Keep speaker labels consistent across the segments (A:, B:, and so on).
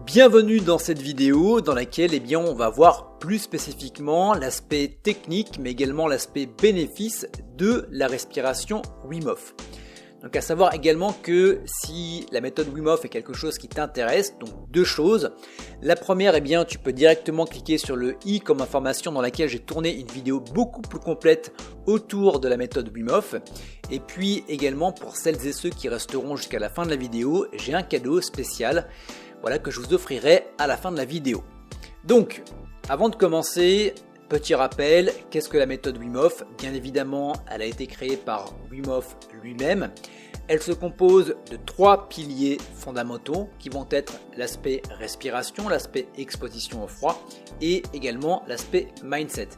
A: Bienvenue dans cette vidéo dans laquelle on va voir plus spécifiquement l'aspect technique mais également l'aspect bénéfice de la respiration Wim Hof. Donc à savoir également que si la méthode Wim Hof est quelque chose qui t'intéresse, donc deux choses. La première, tu peux directement cliquer sur le i comme information dans laquelle j'ai tourné une vidéo beaucoup plus complète autour de la méthode Wim Hof. Et puis également pour celles et ceux qui resteront jusqu'à la fin de la vidéo, j'ai un cadeau spécial que je vous offrirai à la fin de la vidéo. Donc avant de commencer, petit rappel, qu'est-ce que la méthode Wim Hof? Bien évidemment, elle a été créée par Wim Hof lui-même. Elle se compose de trois piliers fondamentaux qui vont être l'aspect respiration, l'aspect exposition au froid et également l'aspect mindset.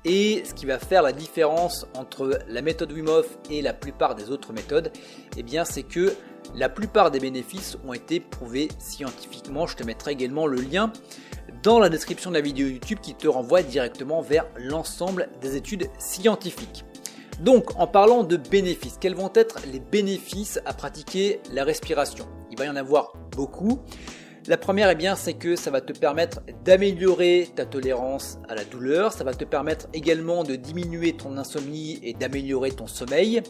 A: Et ce qui va faire la différence entre la méthode Wim Hof et la plupart des autres méthodes, c'est que la plupart des bénéfices ont été prouvés scientifiquement. Je te mettrai également le lien dans la description de la vidéo YouTube qui te renvoie directement vers l'ensemble des études scientifiques. Donc en parlant de bénéfices, quels vont être les bénéfices à pratiquer la respiration? Il va y en avoir beaucoup. La première, c'est que ça va te permettre d'améliorer ta tolérance à la douleur. Ça va te permettre également de diminuer ton insomnie et d'améliorer ton sommeil.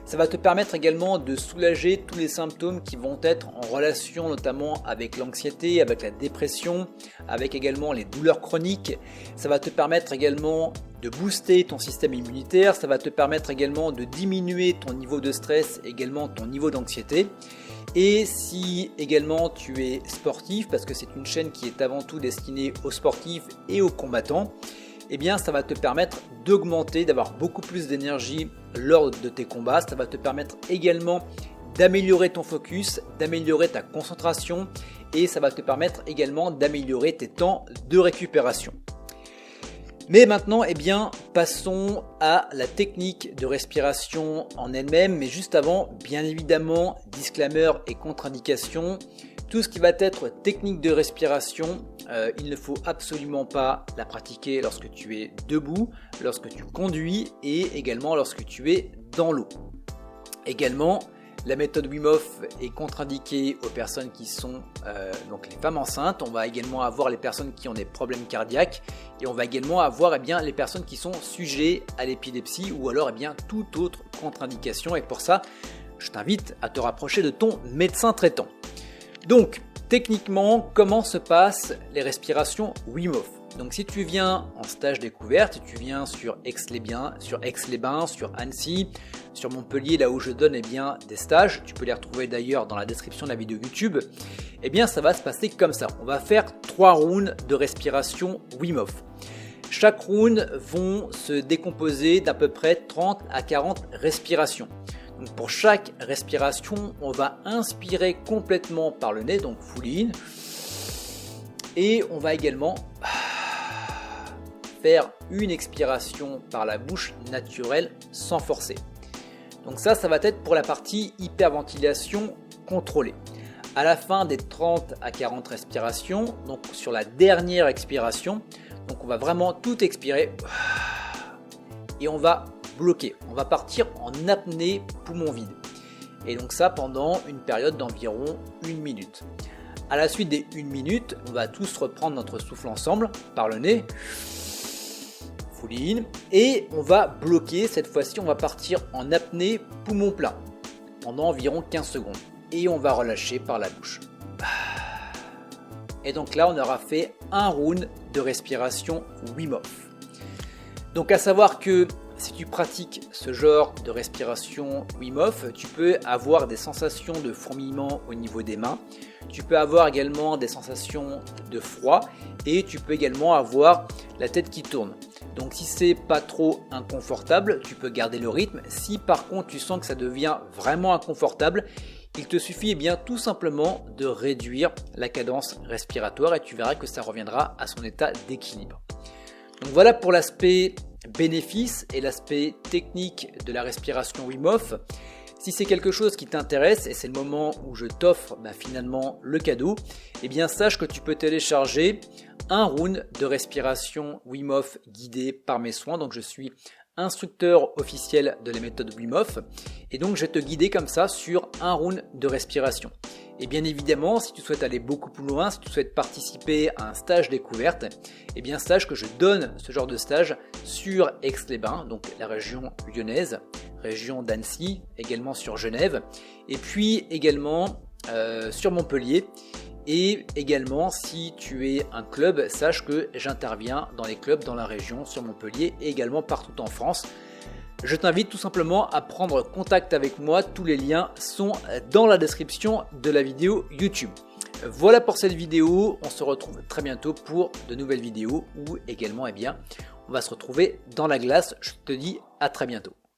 A: Ça va te permettre également de soulager tous les symptômes qui vont être en relation notamment avec l'anxiété, avec la dépression, avec également les douleurs chroniques. Ça va te permettre également de booster ton système immunitaire. Ça va te permettre également de diminuer ton niveau de stress, également ton niveau d'anxiété. Et si également tu es sportif, parce que c'est une chaîne qui est avant tout destinée aux sportifs et aux combattants, ça va te permettre d'augmenter, d'avoir beaucoup plus d'énergie lors de tes combats. Ça va te permettre également d'améliorer ton focus, d'améliorer ta concentration et ça va te permettre également d'améliorer tes temps de récupération. Mais maintenant, passons à la technique de respiration en elle-même. Mais juste avant, bien évidemment, disclaimer et contre-indication. Tout ce qui va être technique de respiration, il ne faut absolument pas la pratiquer lorsque tu es debout, lorsque tu conduis et également lorsque tu es dans l'eau. Également, la méthode Wim Hof est contre-indiquée aux personnes qui sont donc les femmes enceintes. On va également avoir les personnes qui ont des problèmes cardiaques et on va également avoir les personnes qui sont sujets à l'épilepsie ou alors toute autre contre-indication. Et pour ça, je t'invite à te rapprocher de ton médecin traitant. Donc, techniquement, comment se passent les respirations Wim Hof? Donc, si tu viens en stage découverte, si tu viens sur Aix-les-Bains, sur Annecy, sur Montpellier, là où je donne des stages, tu peux les retrouver d'ailleurs dans la description de la vidéo YouTube, ça va se passer comme ça. On va faire 3 rounds de respiration Wim Hof. Chaque round vont se décomposer d'à peu près 30 à 40 respirations. Donc pour chaque respiration, on va inspirer complètement par le nez, donc full in, et on va également faire une expiration par la bouche naturelle sans forcer. Donc ça va être pour la partie hyperventilation contrôlée. À la fin des 30 à 40 respirations, donc sur la dernière expiration, donc on va vraiment tout expirer et on va bloquer. On va partir en apnée poumon vide. Et donc ça pendant une période d'environ 1 minute. À la suite des 1 minute, on va tous reprendre notre souffle ensemble par le nez. Full in. Et on va bloquer. Cette fois-ci, on va partir en apnée poumon plein pendant environ 15 secondes. Et on va relâcher par la bouche. Et donc là, on aura fait un round de respiration Wim Hof. Donc à savoir que si tu pratiques ce genre de respiration Wim Hof, tu peux avoir des sensations de fourmillement au niveau des mains. Tu peux avoir également des sensations de froid et tu peux également avoir la tête qui tourne. Donc si c'est pas trop inconfortable, tu peux garder le rythme. Si par contre tu sens que ça devient vraiment inconfortable, il te suffit tout simplement de réduire la cadence respiratoire et tu verras que ça reviendra à son état d'équilibre. Donc voilà pour l'aspect bénéfice et l'aspect technique de la respiration Wim Hof. Si c'est quelque chose qui t'intéresse et c'est le moment où je t'offre finalement le cadeau, sache que tu peux télécharger un round de respiration Wim Hof guidé par mes soins. Donc je suis instructeur officiel de la méthode Wim Hof et donc je vais te guider comme ça sur un round de respiration. Et bien évidemment, si tu souhaites aller beaucoup plus loin, si tu souhaites participer à un stage découverte, eh bien sache que je donne ce genre de stage sur Aix-les-Bains, donc la région lyonnaise, région d'Annecy, également sur Genève, et puis également sur Montpellier. Et également, si tu es un club, sache que j'interviens dans les clubs dans la région, sur Montpellier et également partout en France. Je t'invite tout simplement à prendre contact avec moi, tous les liens sont dans la description de la vidéo YouTube. Voilà pour cette vidéo, on se retrouve très bientôt pour de nouvelles vidéos où également on va se retrouver dans la glace. Je te dis à très bientôt.